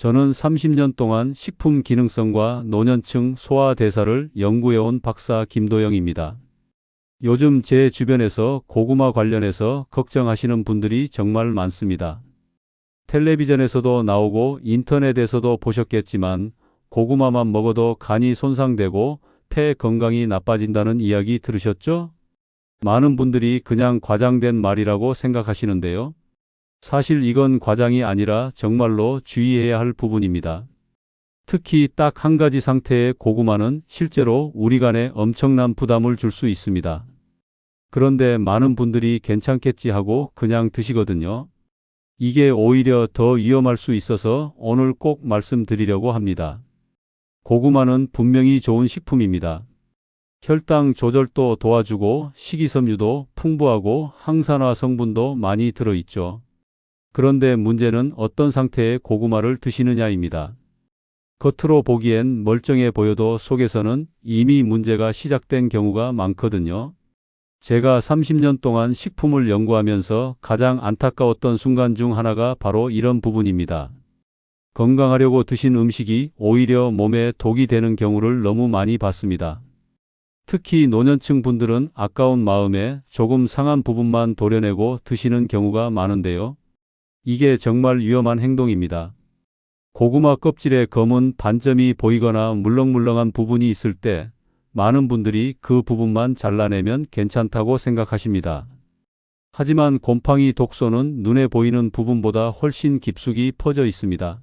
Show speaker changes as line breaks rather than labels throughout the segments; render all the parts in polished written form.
저는 30년 동안 식품 기능성과 노년층 소화 대사를 연구해온 박사 김도영입니다. 요즘 제 주변에서 고구마 관련해서 걱정하시는 분들이 정말 많습니다. 텔레비전에서도 나오고 인터넷에서도 보셨겠지만 고구마만 먹어도 간이 손상되고 폐 건강이 나빠진다는 이야기 들으셨죠? 많은 분들이 그냥 과장된 말이라고 생각하시는데요. 사실 이건 과장이 아니라 정말로 주의해야 할 부분입니다. 특히 딱 한 가지 상태의 고구마는 실제로 우리 간에 엄청난 부담을 줄 수 있습니다. 그런데 많은 분들이 괜찮겠지 하고 그냥 드시거든요. 이게 오히려 더 위험할 수 있어서 오늘 꼭 말씀드리려고 합니다. 고구마는 분명히 좋은 식품입니다. 혈당 조절도 도와주고 식이섬유도 풍부하고 항산화 성분도 많이 들어있죠. 그런데 문제는 어떤 상태의 고구마를 드시느냐입니다. 겉으로 보기엔 멀쩡해 보여도 속에서는 이미 문제가 시작된 경우가 많거든요. 제가 30년 동안 식품을 연구하면서 가장 안타까웠던 순간 중 하나가 바로 이런 부분입니다. 건강하려고 드신 음식이 오히려 몸에 독이 되는 경우를 너무 많이 봤습니다. 특히 노년층 분들은 아까운 마음에 조금 상한 부분만 도려내고 드시는 경우가 많은데요. 이게 정말 위험한 행동입니다. 고구마 껍질에 검은 반점이 보이거나 물렁물렁한 부분이 있을 때 많은 분들이 그 부분만 잘라내면 괜찮다고 생각하십니다. 하지만 곰팡이 독소는 눈에 보이는 부분보다 훨씬 깊숙이 퍼져 있습니다.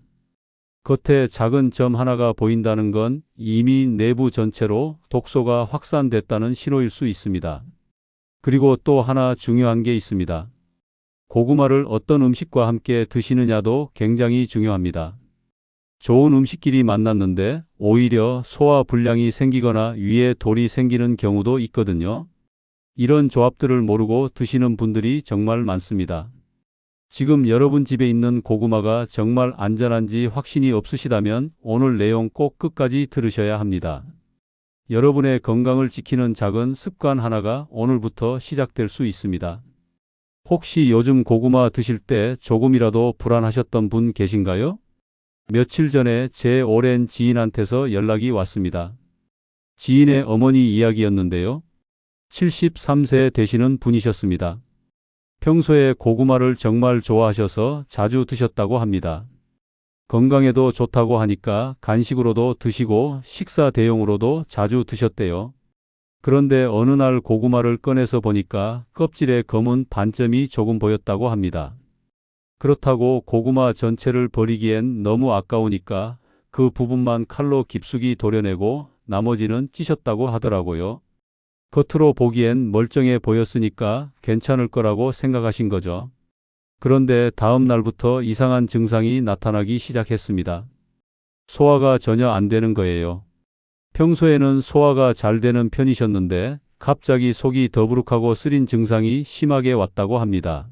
겉에 작은 점 하나가 보인다는 건 이미 내부 전체로 독소가 확산됐다는 신호일 수 있습니다. 그리고 또 하나 중요한 게 있습니다. 고구마를 어떤 음식과 함께 드시느냐도 굉장히 중요합니다. 좋은 음식끼리 만났는데 오히려 소화 불량이 생기거나 위에 돌이 생기는 경우도 있거든요. 이런 조합들을 모르고 드시는 분들이 정말 많습니다. 지금 여러분 집에 있는 고구마가 정말 안전한지 확신이 없으시다면 오늘 내용 꼭 끝까지 들으셔야 합니다. 여러분의 건강을 지키는 작은 습관 하나가 오늘부터 시작될 수 있습니다. 혹시 요즘 고구마 드실 때 조금이라도 불안하셨던 분 계신가요? 며칠 전에 제 오랜 지인한테서 연락이 왔습니다. 지인의 어머니 이야기였는데요. 73세 되시는 분이셨습니다. 평소에 고구마를 정말 좋아하셔서 자주 드셨다고 합니다. 건강에도 좋다고 하니까 간식으로도 드시고 식사 대용으로도 자주 드셨대요. 그런데 어느 날 고구마를 꺼내서 보니까 껍질에 검은 반점이 조금 보였다고 합니다. 그렇다고 고구마 전체를 버리기엔 너무 아까우니까 그 부분만 칼로 깊숙이 도려내고 나머지는 찌셨다고 하더라고요. 겉으로 보기엔 멀쩡해 보였으니까 괜찮을 거라고 생각하신 거죠. 그런데 다음 날부터 이상한 증상이 나타나기 시작했습니다. 소화가 전혀 안 되는 거예요. 평소에는 소화가 잘 되는 편이셨는데 갑자기 속이 더부룩하고 쓰린 증상이 심하게 왔다고 합니다.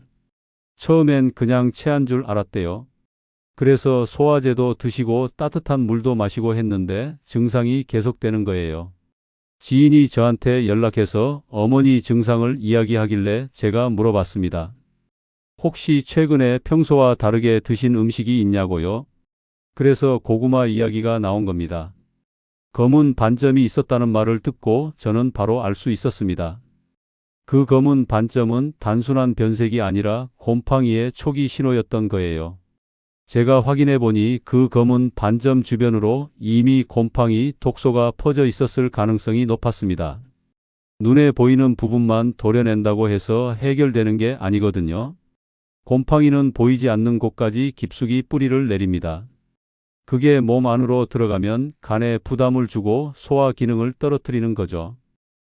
처음엔 그냥 체한 줄 알았대요. 그래서 소화제도 드시고 따뜻한 물도 마시고 했는데 증상이 계속되는 거예요. 지인이 저한테 연락해서 어머니 증상을 이야기하길래 제가 물어봤습니다. 혹시 최근에 평소와 다르게 드신 음식이 있냐고요? 그래서 고구마 이야기가 나온 겁니다. 검은 반점이 있었다는 말을 듣고 저는 바로 알 수 있었습니다. 그 검은 반점은 단순한 변색이 아니라 곰팡이의 초기 신호였던 거예요. 제가 확인해 보니 그 검은 반점 주변으로 이미 곰팡이 독소가 퍼져 있었을 가능성이 높았습니다. 눈에 보이는 부분만 도려낸다고 해서 해결되는 게 아니거든요. 곰팡이는 보이지 않는 곳까지 깊숙이 뿌리를 내립니다. 그게 몸 안으로 들어가면 간에 부담을 주고 소화 기능을 떨어뜨리는 거죠.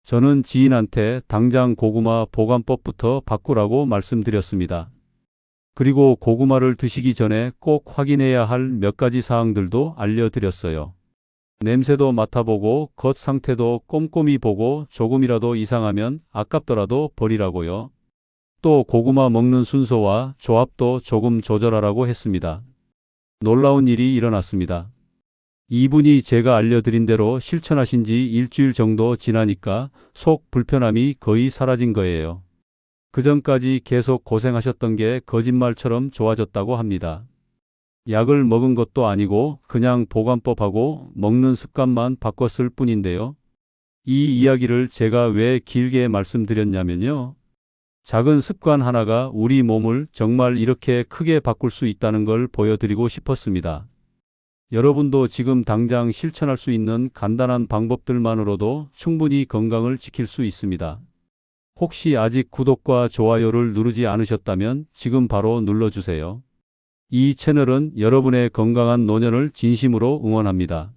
저는 지인한테 당장 고구마 보관법부터 바꾸라고 말씀드렸습니다. 그리고 고구마를 드시기 전에 꼭 확인해야 할 몇 가지 사항들도 알려드렸어요. 냄새도 맡아보고 겉 상태도 꼼꼼히 보고 조금이라도 이상하면 아깝더라도 버리라고요. 또 고구마 먹는 순서와 조합도 조금 조절하라고 했습니다. 놀라운 일이 일어났습니다. 이분이 제가 알려드린 대로 실천하신 지 일주일 정도 지나니까 속 불편함이 거의 사라진 거예요. 그전까지 계속 고생하셨던 게 거짓말처럼 좋아졌다고 합니다. 약을 먹은 것도 아니고 그냥 보관법하고 먹는 습관만 바꿨을 뿐인데요. 이 이야기를 제가 왜 길게 말씀드렸냐면요. 작은 습관 하나가 우리 몸을 정말 이렇게 크게 바꿀 수 있다는 걸 보여드리고 싶었습니다. 여러분도 지금 당장 실천할 수 있는 간단한 방법들만으로도 충분히 건강을 지킬 수 있습니다. 혹시 아직 구독과 좋아요를 누르지 않으셨다면 지금 바로 눌러주세요. 이 채널은 여러분의 건강한 노년을 진심으로 응원합니다.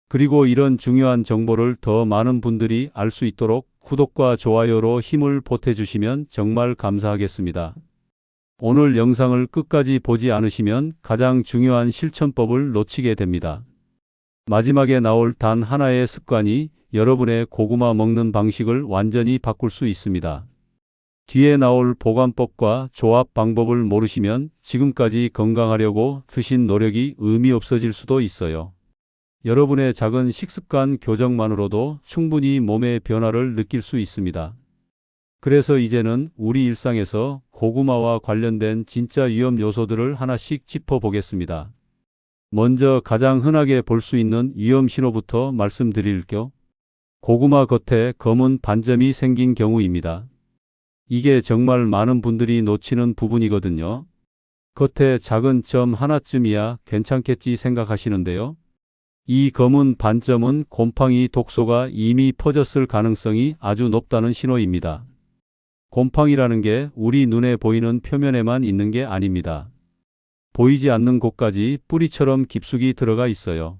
그리고 이런 중요한 정보를 더 많은 분들이 알 수 있도록 구독과 좋아요로 힘을 보태주시면 정말 감사하겠습니다. 오늘 영상을 끝까지 보지 않으시면 가장 중요한 실천법을 놓치게 됩니다. 마지막에 나올 단 하나의 습관이 여러분의 고구마 먹는 방식을 완전히 바꿀 수 있습니다. 뒤에 나올 보관법과 조합 방법을 모르시면 지금까지 건강하려고 드신 노력이 의미 없어질 수도 있어요. 여러분의 작은 식습관 교정만으로도 충분히 몸의 변화를 느낄 수 있습니다. 그래서 이제는 우리 일상에서 고구마와 관련된 진짜 위험 요소들을 하나씩 짚어보겠습니다. 먼저 가장 흔하게 볼 수 있는 위험 신호부터 말씀드릴게요. 고구마 겉에 검은 반점이 생긴 경우입니다. 이게 정말 많은 분들이 놓치는 부분이거든요. 겉에 작은 점 하나쯤이야 괜찮겠지 생각하시는데요. 이 검은 반점은 곰팡이 독소가 이미 퍼졌을 가능성이 아주 높다는 신호입니다. 곰팡이라는 게 우리 눈에 보이는 표면에만 있는 게 아닙니다. 보이지 않는 곳까지 뿌리처럼 깊숙이 들어가 있어요.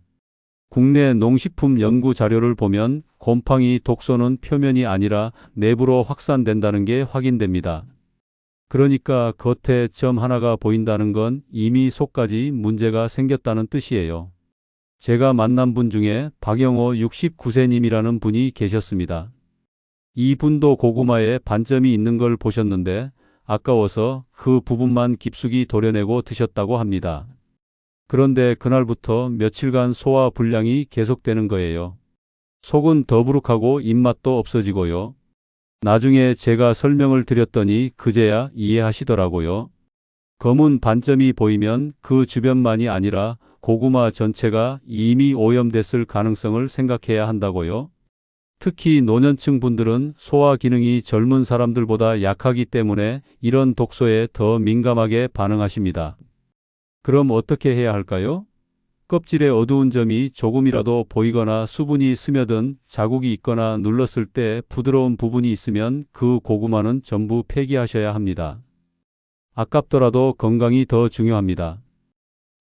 국내 농식품 연구 자료를 보면 곰팡이 독소는 표면이 아니라 내부로 확산된다는 게 확인됩니다. 그러니까 겉에 점 하나가 보인다는 건 이미 속까지 문제가 생겼다는 뜻이에요. 제가 만난 분 중에 박영호 69세님이라는 분이 계셨습니다. 이 분도 고구마에 반점이 있는 걸 보셨는데 아까워서 그 부분만 깊숙이 도려내고 드셨다고 합니다. 그런데 그날부터 며칠간 소화 불량이 계속되는 거예요. 속은 더부룩하고 입맛도 없어지고요. 나중에 제가 설명을 드렸더니 그제야 이해하시더라고요. 검은 반점이 보이면 그 주변만이 아니라 고구마 전체가 이미 오염됐을 가능성을 생각해야 한다고요. 특히 노년층 분들은 소화 기능이 젊은 사람들보다 약하기 때문에 이런 독소에 더 민감하게 반응하십니다. 그럼 어떻게 해야 할까요? 껍질에 어두운 점이 조금이라도 보이거나 수분이 스며든 자국이 있거나 눌렀을 때 부드러운 부분이 있으면 그 고구마는 전부 폐기하셔야 합니다. 아깝더라도 건강이 더 중요합니다.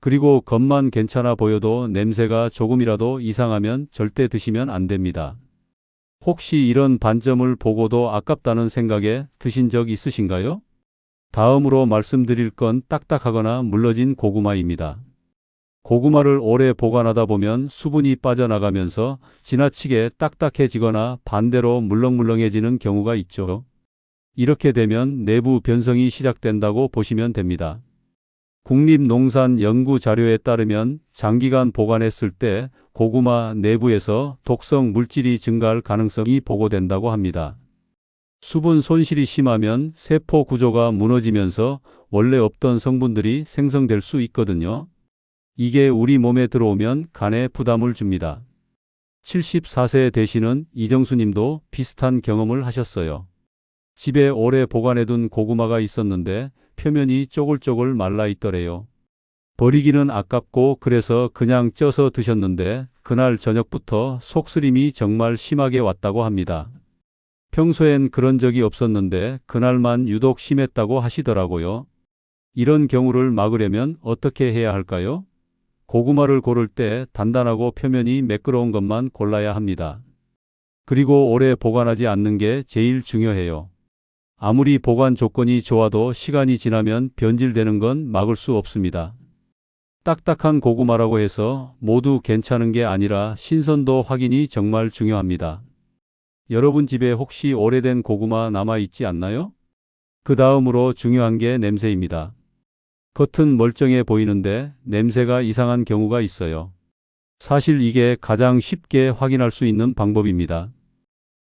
그리고 겉만 괜찮아 보여도 냄새가 조금이라도 이상하면 절대 드시면 안 됩니다. 혹시 이런 반점을 보고도 아깝다는 생각에 드신 적 있으신가요? 다음으로 말씀드릴 건 딱딱하거나 물러진 고구마입니다. 고구마를 오래 보관하다 보면 수분이 빠져나가면서 지나치게 딱딱해지거나 반대로 물렁물렁해지는 경우가 있죠. 이렇게 되면 내부 변성이 시작된다고 보시면 됩니다. 국립농산연구자료에 따르면 장기간 보관했을 때 고구마 내부에서 독성 물질이 증가할 가능성이 보고된다고 합니다. 수분 손실이 심하면 세포 구조가 무너지면서 원래 없던 성분들이 생성될 수 있거든요. 이게 우리 몸에 들어오면 간에 부담을 줍니다. 74세 되시는 이정수 님도 비슷한 경험을 하셨어요. 집에 오래 보관해둔 고구마가 있었는데 표면이 쪼글쪼글 말라 있더래요. 버리기는 아깝고 그래서 그냥 쪄서 드셨는데 그날 저녁부터 속쓰림이 정말 심하게 왔다고 합니다. 평소엔 그런 적이 없었는데 그날만 유독 심했다고 하시더라고요. 이런 경우를 막으려면 어떻게 해야 할까요? 고구마를 고를 때 단단하고 표면이 매끄러운 것만 골라야 합니다. 그리고 오래 보관하지 않는 게 제일 중요해요. 아무리 보관 조건이 좋아도 시간이 지나면 변질되는 건 막을 수 없습니다. 딱딱한 고구마라고 해서 모두 괜찮은 게 아니라 신선도 확인이 정말 중요합니다. 여러분 집에 혹시 오래된 고구마 남아있지 않나요? 그 다음으로 중요한 게 냄새입니다. 겉은 멀쩡해 보이는데 냄새가 이상한 경우가 있어요. 사실 이게 가장 쉽게 확인할 수 있는 방법입니다.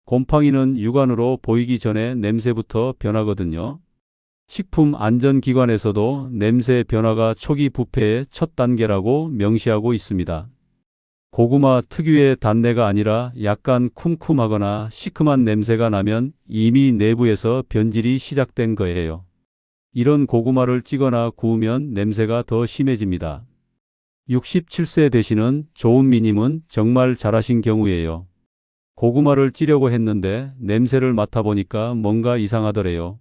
곰팡이는 육안으로 보이기 전에 냄새부터 변하거든요. 식품안전기관에서도 냄새 변화가 초기 부패의 첫 단계라고 명시하고 있습니다. 고구마 특유의 단내가 아니라 약간 쿰쿰하거나 시큼한 냄새가 나면 이미 내부에서 변질이 시작된 거예요. 이런 고구마를 찌거나 구우면 냄새가 더 심해집니다. 67세 되시는 조은미님은 정말 잘하신 경우예요. 고구마를 찌려고 했는데 냄새를 맡아보니까 뭔가 이상하더래요.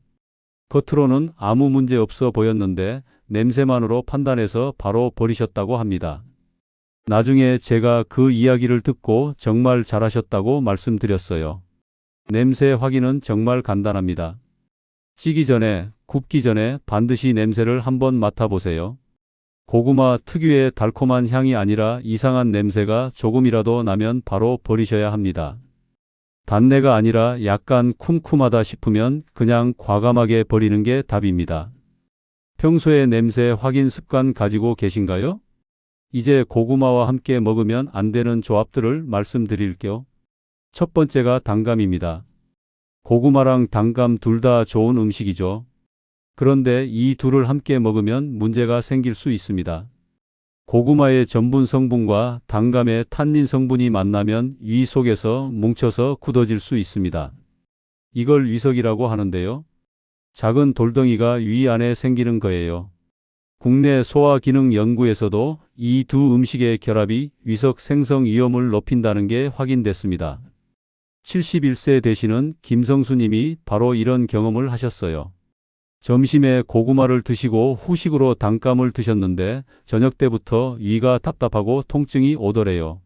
겉으로는 아무 문제 없어 보였는데 냄새만으로 판단해서 바로 버리셨다고 합니다. 나중에 제가 그 이야기를 듣고 정말 잘하셨다고 말씀드렸어요. 냄새 확인은 정말 간단합니다. 찌기 전에, 굽기 전에 반드시 냄새를 한번 맡아보세요. 고구마 특유의 달콤한 향이 아니라 이상한 냄새가 조금이라도 나면 바로 버리셔야 합니다. 단내가 아니라 약간 쿰쿰하다 싶으면 그냥 과감하게 버리는 게 답입니다. 평소에 냄새 확인 습관 가지고 계신가요? 이제 고구마와 함께 먹으면 안 되는 조합들을 말씀드릴게요. 첫 번째가 단감입니다. 고구마랑 단감 둘 다 좋은 음식이죠. 그런데 이 둘을 함께 먹으면 문제가 생길 수 있습니다. 고구마의 전분 성분과 단감의 탄닌 성분이 만나면 위 속에서 뭉쳐서 굳어질 수 있습니다. 이걸 위석이라고 하는데요. 작은 돌덩이가 위 안에 생기는 거예요. 국내 소화기능연구에서도 이 두 음식의 결합이 위석 생성 위험을 높인다는 게 확인됐습니다. 71세 되시는 김성수님이 바로 이런 경험을 하셨어요. 점심에 고구마를 드시고 후식으로 단감을 드셨는데 저녁 때부터 위가 답답하고 통증이 오더래요.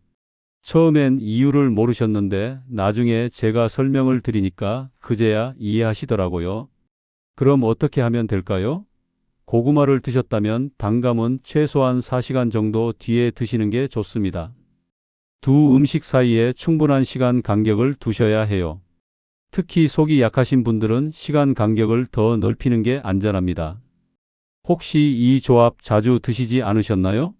처음엔 이유를 모르셨는데 나중에 제가 설명을 드리니까 그제야 이해하시더라고요. 그럼 어떻게 하면 될까요? 고구마를 드셨다면 단감은 최소한 4시간 정도 뒤에 드시는 게 좋습니다. 두 음식 사이에 충분한 시간 간격을 두셔야 해요. 특히 속이 약하신 분들은 시간 간격을 더 넓히는 게 안전합니다. 혹시 이 조합 자주 드시지 않으셨나요?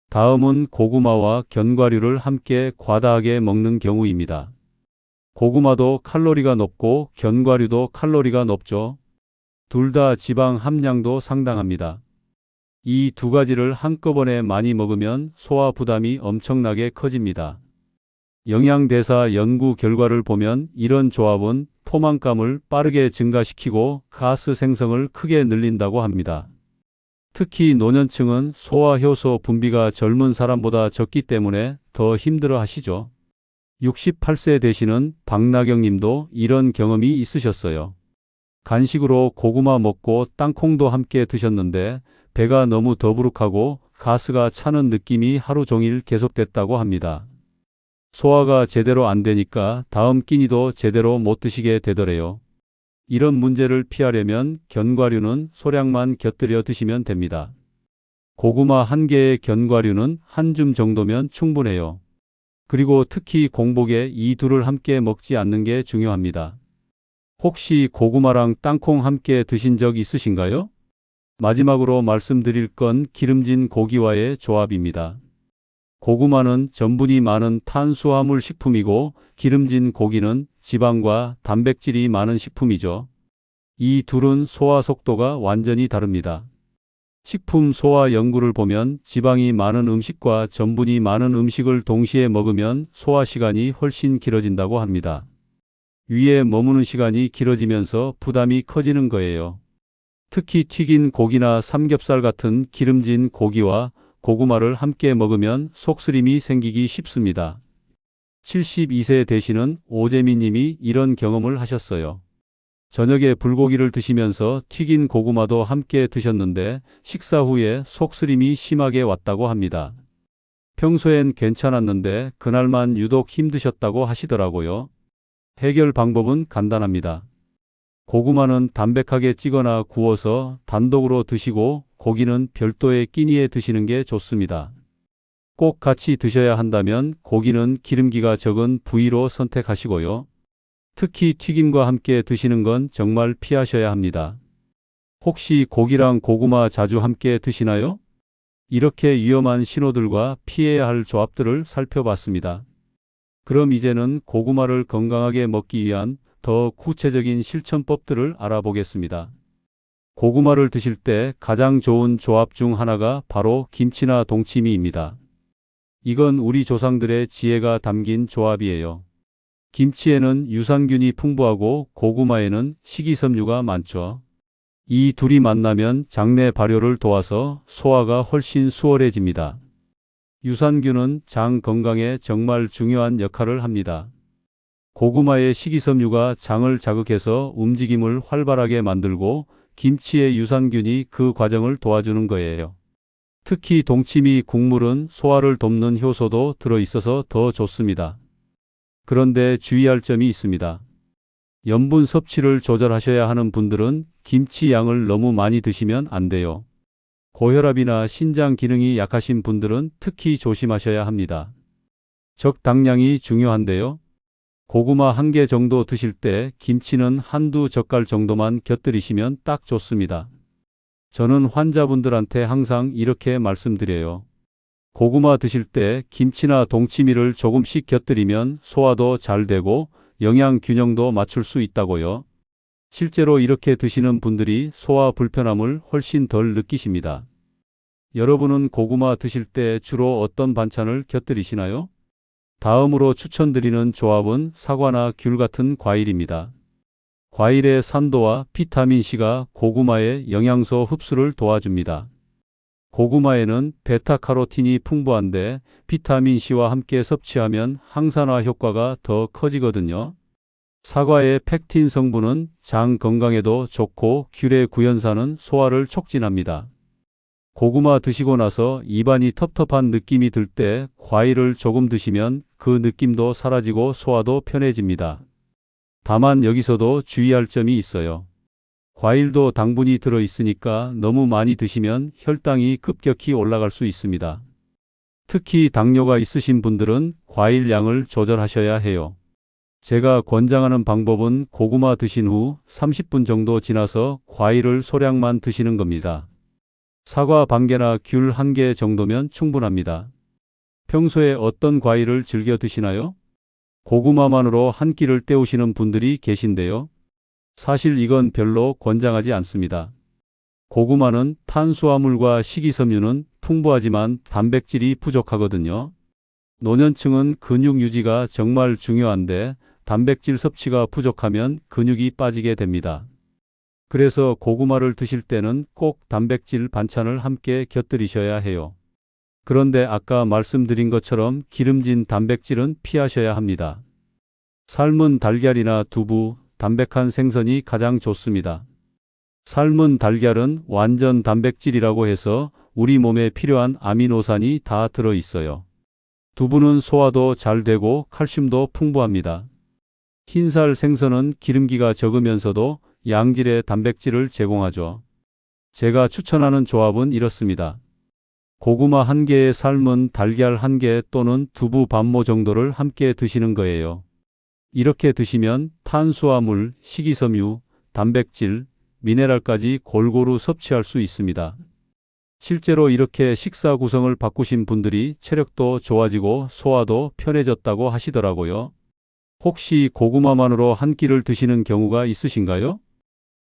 다음은 고구마와 견과류를 함께 과다하게 먹는 경우입니다. 고구마도 칼로리가 높고 견과류도 칼로리가 높죠. 둘 다 지방 함량도 상당합니다. 이 두 가지를 한꺼번에 많이 먹으면 소화 부담이 엄청나게 커집니다. 영양대사 연구 결과를 보면 이런 조합은 포만감을 빠르게 증가시키고 가스 생성을 크게 늘린다고 합니다. 특히 노년층은 소화효소 분비가 젊은 사람보다 적기 때문에 더 힘들어 하시죠. 68세 되시는 박나경 님도 이런 경험이 있으셨어요. 간식으로 고구마 먹고 땅콩도 함께 드셨는데 배가 너무 더부룩하고 가스가 차는 느낌이 하루 종일 계속됐다고 합니다. 소화가 제대로 안 되니까 다음 끼니도 제대로 못 드시게 되더래요. 이런 문제를 피하려면 견과류는 소량만 곁들여 드시면 됩니다. 고구마 한 개의 견과류는 한 줌 정도면 충분해요. 그리고 특히 공복에 이 둘을 함께 먹지 않는 게 중요합니다. 혹시 고구마랑 땅콩 함께 드신 적 있으신가요? 마지막으로 말씀드릴 건 기름진 고기와의 조합입니다. 고구마는 전분이 많은 탄수화물 식품이고 기름진 고기는 지방과 단백질이 많은 식품이죠. 이 둘은 소화 속도가 완전히 다릅니다. 식품 소화 연구를 보면 지방이 많은 음식과 전분이 많은 음식을 동시에 먹으면 소화 시간이 훨씬 길어진다고 합니다. 위에 머무는 시간이 길어지면서 부담이 커지는 거예요. 특히 튀긴 고기나 삼겹살 같은 기름진 고기와 고구마를 함께 먹으면 속쓰림이 생기기 쉽습니다. 72세 되시는 오재미 님이 이런 경험을 하셨어요. 저녁에 불고기를 드시면서 튀긴 고구마도 함께 드셨는데 식사 후에 속쓰림이 심하게 왔다고 합니다. 평소엔 괜찮았는데 그날만 유독 힘드셨다고 하시더라고요. 해결 방법은 간단합니다. 고구마는 담백하게 찌거나 구워서 단독으로 드시고 고기는 별도의 끼니에 드시는 게 좋습니다. 꼭 같이 드셔야 한다면 고기는 기름기가 적은 부위로 선택하시고요. 특히 튀김과 함께 드시는 건 정말 피하셔야 합니다. 혹시 고기랑 고구마 자주 함께 드시나요? 이렇게 위험한 신호들과 피해야 할 조합들을 살펴봤습니다. 그럼 이제는 고구마를 건강하게 먹기 위한 더 구체적인 실천법들을 알아보겠습니다. 고구마를 드실 때 가장 좋은 조합 중 하나가 바로 김치나 동치미입니다. 이건 우리 조상들의 지혜가 담긴 조합이에요. 김치에는 유산균이 풍부하고 고구마에는 식이섬유가 많죠. 이 둘이 만나면 장내 발효를 도와서 소화가 훨씬 수월해집니다. 유산균은 장 건강에 정말 중요한 역할을 합니다. 고구마의 식이섬유가 장을 자극해서 움직임을 활발하게 만들고 김치의 유산균이 그 과정을 도와주는 거예요. 특히 동치미 국물은 소화를 돕는 효소도 들어있어서 더 좋습니다. 그런데 주의할 점이 있습니다. 염분 섭취를 조절하셔야 하는 분들은 김치 양을 너무 많이 드시면 안 돼요. 고혈압이나 신장 기능이 약하신 분들은 특히 조심하셔야 합니다. 적당량이 중요한데요. 고구마 1개 정도 드실 때 김치는 한두 젓갈 정도만 곁들이시면 딱 좋습니다. 저는 환자분들한테 항상 이렇게 말씀드려요. 고구마 드실 때 김치나 동치미를 조금씩 곁들이면 소화도 잘 되고 영양 균형도 맞출 수 있다고요. 실제로 이렇게 드시는 분들이 소화 불편함을 훨씬 덜 느끼십니다. 여러분은 고구마 드실 때 주로 어떤 반찬을 곁들이시나요? 다음으로 추천드리는 조합은 사과나 귤 같은 과일입니다. 과일의 산도와 비타민C가 고구마의 영양소 흡수를 도와줍니다. 고구마에는 베타카로틴이 풍부한데 비타민C와 함께 섭취하면 항산화 효과가 더 커지거든요. 사과의 펙틴 성분은 장 건강에도 좋고 귤의 구연산은 소화를 촉진합니다. 고구마 드시고 나서 입안이 텁텁한 느낌이 들 때 과일을 조금 드시면 그 느낌도 사라지고 소화도 편해집니다. 다만 여기서도 주의할 점이 있어요. 과일도 당분이 들어 있으니까 너무 많이 드시면 혈당이 급격히 올라갈 수 있습니다. 특히 당뇨가 있으신 분들은 과일 양을 조절하셔야 해요. 제가 권장하는 방법은 고구마 드신 후 30분 정도 지나서 과일을 소량만 드시는 겁니다. 사과 반개나 귤 1개 정도면 충분합니다. 평소에 어떤 과일을 즐겨 드시나요? 고구마만으로 한 끼를 때우시는 분들이 계신데요. 사실 이건 별로 권장하지 않습니다. 고구마는 탄수화물과 식이섬유는 풍부하지만 단백질이 부족하거든요. 노년층은 근육 유지가 정말 중요한데 단백질 섭취가 부족하면 근육이 빠지게 됩니다. 그래서 고구마를 드실 때는 꼭 단백질 반찬을 함께 곁들이셔야 해요. 그런데 아까 말씀드린 것처럼 기름진 단백질은 피하셔야 합니다. 삶은 달걀이나 두부, 담백한 생선이 가장 좋습니다. 삶은 달걀은 완전 단백질이라고 해서 우리 몸에 필요한 아미노산이 다 들어 있어요. 두부는 소화도 잘 되고 칼슘도 풍부합니다. 흰살 생선은 기름기가 적으면서도 양질의 단백질을 제공하죠. 제가 추천하는 조합은 이렇습니다. 고구마 1개에 삶은 달걀 1개 또는 두부 반모 정도를 함께 드시는 거예요. 이렇게 드시면 탄수화물, 식이섬유, 단백질, 미네랄까지 골고루 섭취할 수 있습니다. 실제로 이렇게 식사 구성을 바꾸신 분들이 체력도 좋아지고 소화도 편해졌다고 하시더라고요. 혹시 고구마만으로 한 끼를 드시는 경우가 있으신가요?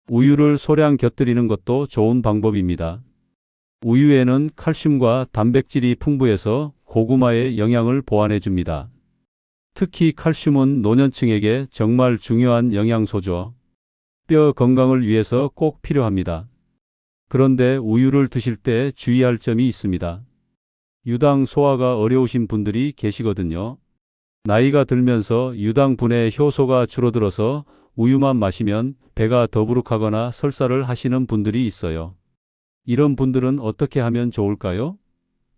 우유를 소량 곁들이는 것도 좋은 방법입니다. 우유에는 칼슘과 단백질이 풍부해서 고구마의 영양을 보완해 줍니다. 특히 칼슘은 노년층에게 정말 중요한 영양소죠. 뼈 건강을 위해서 꼭 필요합니다. 그런데 우유를 드실 때 주의할 점이 있습니다. 유당 소화가 어려우신 분들이 계시거든요. 나이가 들면서 유당 분해 효소가 줄어들어서 우유만 마시면 배가 더부룩하거나 설사를 하시는 분들이 있어요. 이런 분들은 어떻게 하면 좋을까요?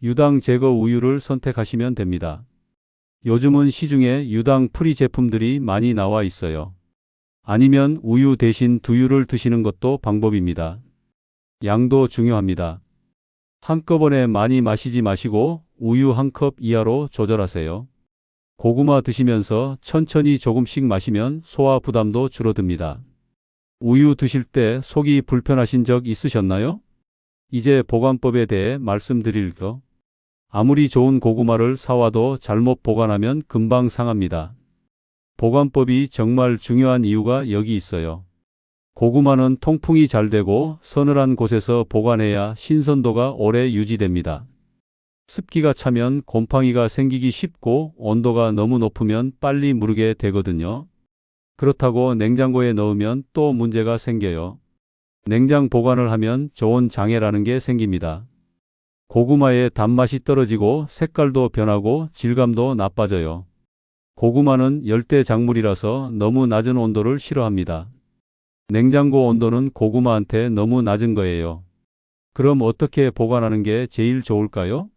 유당 제거 우유를 선택하시면 됩니다. 요즘은 시중에 유당 프리 제품들이 많이 나와 있어요. 아니면 우유 대신 두유를 드시는 것도 방법입니다. 양도 중요합니다. 한꺼번에 많이 마시지 마시고 우유 1컵 이하로 조절하세요. 고구마 드시면서 천천히 조금씩 마시면 소화 부담도 줄어듭니다. 우유 드실 때 속이 불편하신 적 있으셨나요? 이제 보관법에 대해 말씀드릴게요. 아무리 좋은 고구마를 사와도 잘못 보관하면 금방 상합니다. 보관법이 정말 중요한 이유가 여기 있어요. 고구마는 통풍이 잘 되고 서늘한 곳에서 보관해야 신선도가 오래 유지됩니다. 습기가 차면 곰팡이가 생기기 쉽고 온도가 너무 높으면 빨리 무르게 되거든요. 그렇다고 냉장고에 넣으면 또 문제가 생겨요. 냉장 보관을 하면 좋은 장애라는 게 생깁니다. 고구마의 단맛이 떨어지고 색깔도 변하고 질감도 나빠져요. 고구마는 열대 작물이라서 너무 낮은 온도를 싫어합니다. 냉장고 온도는 고구마한테 너무 낮은 거예요. 그럼 어떻게 보관하는 게 제일 좋을까요?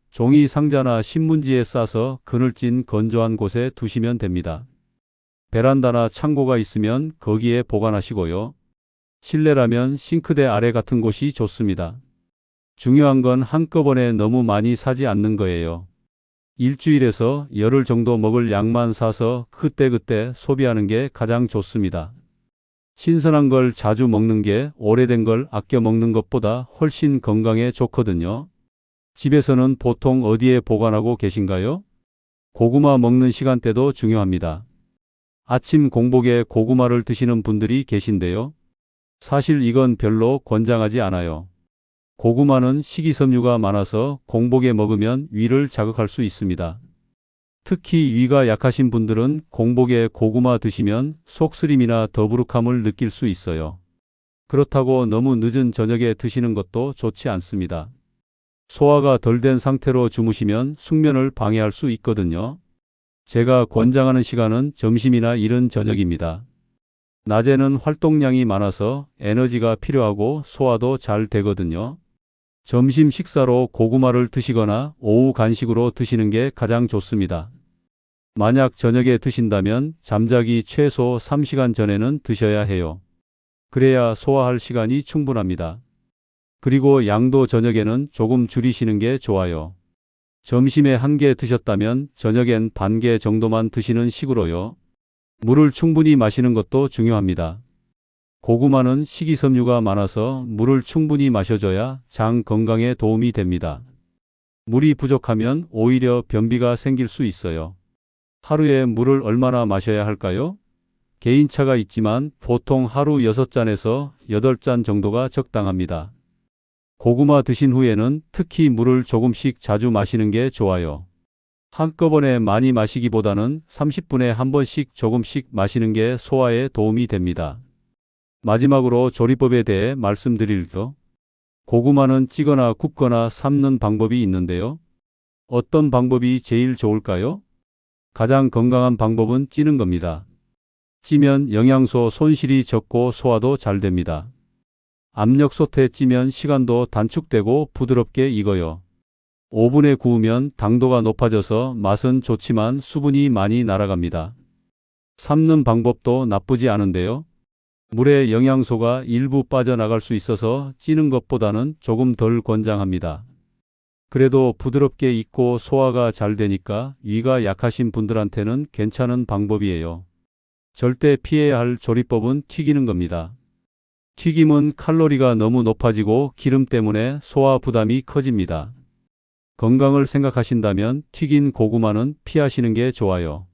종이 상자나 신문지에 싸서 그늘진 건조한 곳에 두시면 됩니다. 베란다나 창고가 있으면 거기에 보관하시고요. 실내라면 싱크대 아래 같은 곳이 좋습니다. 중요한 건 한꺼번에 너무 많이 사지 않는 거예요. 일주일에서 열흘 정도 먹을 양만 사서 그때그때 소비하는 게 가장 좋습니다. 신선한 걸 자주 먹는 게 오래된 걸 아껴 먹는 것보다 훨씬 건강에 좋거든요. 집에서는 보통 어디에 보관하고 계신가요? 고구마 먹는 시간대도 중요합니다. 아침 공복에 고구마를 드시는 분들이 계신데요. 사실 이건 별로 권장하지 않아요. 고구마는 식이섬유가 많아서 공복에 먹으면 위를 자극할 수 있습니다. 특히 위가 약하신 분들은 공복에 고구마 드시면 속쓰림이나 더부룩함을 느낄 수 있어요. 그렇다고 너무 늦은 저녁에 드시는 것도 좋지 않습니다. 소화가 덜 된 상태로 주무시면 숙면을 방해할 수 있거든요. 제가 권장하는 시간은 점심이나 이른 저녁입니다. 낮에는 활동량이 많아서 에너지가 필요하고 소화도 잘 되거든요. 점심 식사로 고구마를 드시거나 오후 간식으로 드시는 게 가장 좋습니다. 만약 저녁에 드신다면 잠자기 최소 3시간 전에는 드셔야 해요. 그래야 소화할 시간이 충분합니다. 그리고 양도 저녁에는 조금 줄이시는 게 좋아요. 점심에 1개 드셨다면 저녁엔 반 개 정도만 드시는 식으로요. 물을 충분히 마시는 것도 중요합니다. 고구마는 식이섬유가 많아서 물을 충분히 마셔줘야 장 건강에 도움이 됩니다. 물이 부족하면 오히려 변비가 생길 수 있어요. 하루에 물을 얼마나 마셔야 할까요? 개인차가 있지만 보통 하루 6잔에서 8잔 정도가 적당합니다. 고구마 드신 후에는 특히 물을 조금씩 자주 마시는 게 좋아요. 한꺼번에 많이 마시기보다는 30분에 한 번씩 조금씩 마시는 게 소화에 도움이 됩니다. 마지막으로 조리법에 대해 말씀드릴게요. 고구마는 찌거나 굽거나 삶는 방법이 있는데요. 어떤 방법이 제일 좋을까요? 가장 건강한 방법은 찌는 겁니다. 찌면 영양소 손실이 적고 소화도 잘 됩니다. 압력솥에 찌면 시간도 단축되고 부드럽게 익어요. 오븐에 구우면 당도가 높아져서 맛은 좋지만 수분이 많이 날아갑니다. 삶는 방법도 나쁘지 않은데요. 물에 영양소가 일부 빠져나갈 수 있어서 찌는 것보다는 조금 덜 권장합니다. 그래도 부드럽게 익고 소화가 잘 되니까 위가 약하신 분들한테는 괜찮은 방법이에요. 절대 피해야 할 조리법은 튀기는 겁니다. 튀김은 칼로리가 너무 높아지고 기름 때문에 소화 부담이 커집니다. 건강을 생각하신다면 튀긴 고구마는 피하시는 게 좋아요.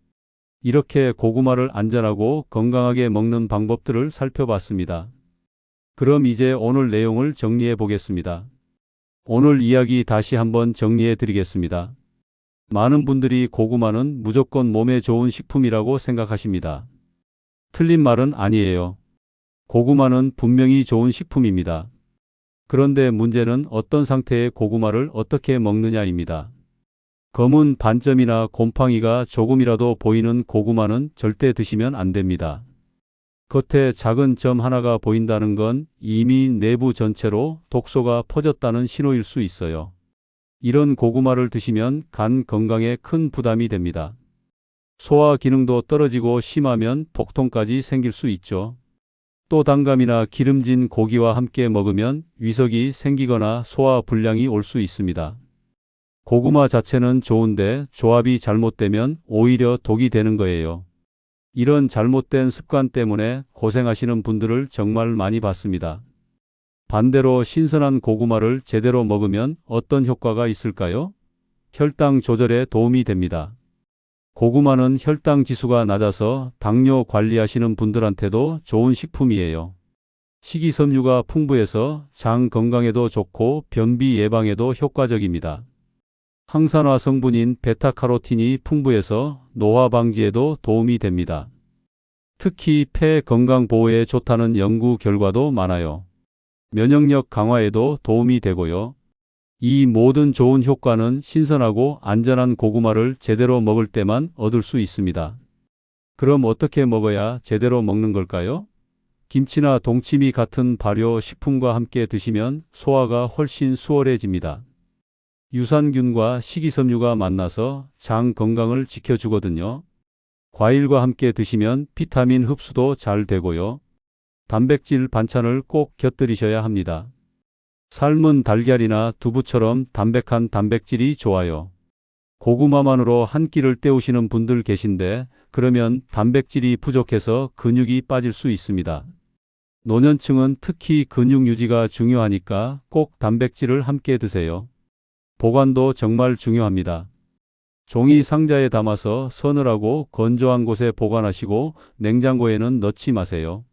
이렇게 고구마를 안전하고 건강하게 먹는 방법들을 살펴봤습니다. 그럼 이제 오늘 내용을 정리해 보겠습니다. 오늘 이야기 다시 한번 정리해 드리겠습니다. 많은 분들이 고구마는 무조건 몸에 좋은 식품이라고 생각하십니다. 틀린 말은 아니에요. 고구마는 분명히 좋은 식품입니다. 그런데 문제는 어떤 상태의 고구마를 어떻게 먹느냐입니다. 검은 반점이나 곰팡이가 조금이라도 보이는 고구마는 절대 드시면 안 됩니다. 겉에 작은 점 하나가 보인다는 건 이미 내부 전체로 독소가 퍼졌다는 신호일 수 있어요. 이런 고구마를 드시면 간 건강에 큰 부담이 됩니다. 소화 기능도 떨어지고 심하면 복통까지 생길 수 있죠. 또 단감이나 기름진 고기와 함께 먹으면 위석이 생기거나 소화 불량이 올 수 있습니다. 고구마 자체는 좋은데 조합이 잘못되면 오히려 독이 되는 거예요. 이런 잘못된 습관 때문에 고생하시는 분들을 정말 많이 봤습니다. 반대로 신선한 고구마를 제대로 먹으면 어떤 효과가 있을까요? 혈당 조절에 도움이 됩니다. 고구마는 혈당 지수가 낮아서 당뇨 관리하시는 분들한테도 좋은 식품이에요. 식이섬유가 풍부해서 장 건강에도 좋고 변비 예방에도 효과적입니다. 항산화 성분인 베타카로틴이 풍부해서 노화 방지에도 도움이 됩니다. 특히 폐 건강 보호에 좋다는 연구 결과도 많아요. 면역력 강화에도 도움이 되고요. 이 모든 좋은 효과는 신선하고 안전한 고구마를 제대로 먹을 때만 얻을 수 있습니다. 그럼 어떻게 먹어야 제대로 먹는 걸까요? 김치나 동치미 같은 발효 식품과 함께 드시면 소화가 훨씬 수월해집니다. 유산균과 식이섬유가 만나서 장 건강을 지켜주거든요. 과일과 함께 드시면 비타민 흡수도 잘 되고요. 단백질 반찬을 꼭 곁들이셔야 합니다. 삶은 달걀이나 두부처럼 담백한 단백질이 좋아요. 고구마만으로 한 끼를 때우시는 분들 계신데 그러면 단백질이 부족해서 근육이 빠질 수 있습니다. 노년층은 특히 근육 유지가 중요하니까 꼭 단백질을 함께 드세요. 보관도 정말 중요합니다. 종이 상자에 담아서 서늘하고 건조한 곳에 보관하시고 냉장고에는 넣지 마세요.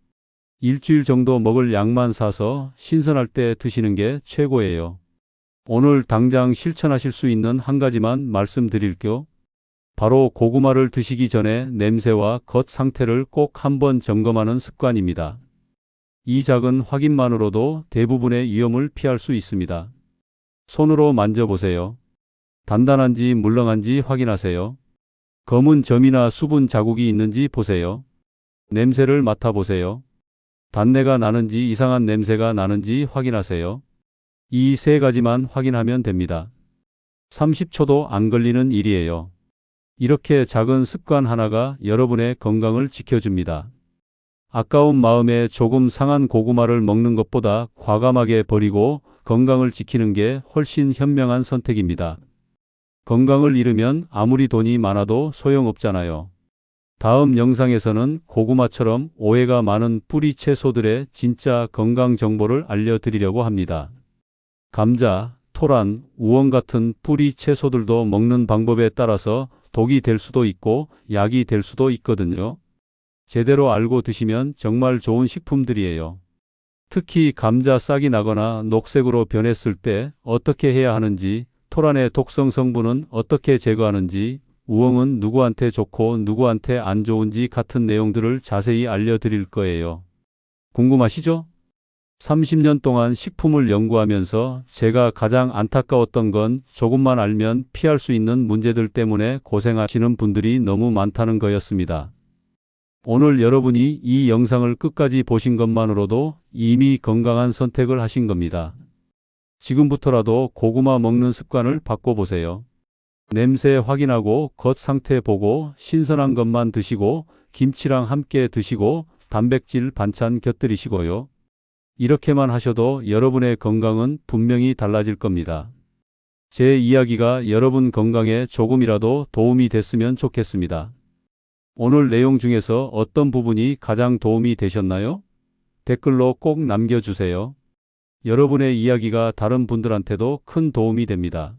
일주일 정도 먹을 양만 사서 신선할 때 드시는 게 최고예요. 오늘 당장 실천하실 수 있는 한 가지만 말씀드릴게요. 바로 고구마를 드시기 전에 냄새와 겉 상태를 꼭 한번 점검하는 습관입니다. 이 작은 확인만으로도 대부분의 위험을 피할 수 있습니다. 손으로 만져보세요. 단단한지 물렁한지 확인하세요. 검은 점이나 수분 자국이 있는지 보세요. 냄새를 맡아보세요. 단내가 나는지 이상한 냄새가 나는지 확인하세요. 이 세 가지만 확인하면 됩니다. 30초도 안 걸리는 일이에요. 이렇게 작은 습관 하나가 여러분의 건강을 지켜줍니다. 아까운 마음에 조금 상한 고구마를 먹는 것보다 과감하게 버리고 건강을 지키는 게 훨씬 현명한 선택입니다. 건강을 잃으면 아무리 돈이 많아도 소용없잖아요. 다음 영상에서는 고구마처럼 오해가 많은 뿌리 채소들의 진짜 건강 정보를 알려드리려고 합니다. 감자, 토란, 우엉 같은 뿌리 채소들도 먹는 방법에 따라서 독이 될 수도 있고 약이 될 수도 있거든요. 제대로 알고 드시면 정말 좋은 식품들이에요. 특히 감자 싹이 나거나 녹색으로 변했을 때 어떻게 해야 하는지, 토란의 독성 성분은 어떻게 제거하는지, 우엉은 누구한테 좋고 누구한테 안 좋은지 같은 내용들을 자세히 알려드릴 거예요. 궁금하시죠? 30년 동안 식품을 연구하면서 제가 가장 안타까웠던 건 조금만 알면 피할 수 있는 문제들 때문에 고생하시는 분들이 너무 많다는 거였습니다. 오늘 여러분이 이 영상을 끝까지 보신 것만으로도 이미 건강한 선택을 하신 겁니다. 지금부터라도 고구마 먹는 습관을 바꿔보세요. 냄새 확인하고 겉 상태 보고 신선한 것만 드시고 김치랑 함께 드시고 단백질 반찬 곁들이시고요. 이렇게만 하셔도 여러분의 건강은 분명히 달라질 겁니다. 제 이야기가 여러분 건강에 조금이라도 도움이 됐으면 좋겠습니다. 오늘 내용 중에서 어떤 부분이 가장 도움이 되셨나요? 댓글로 꼭 남겨주세요. 여러분의 이야기가 다른 분들한테도 큰 도움이 됩니다.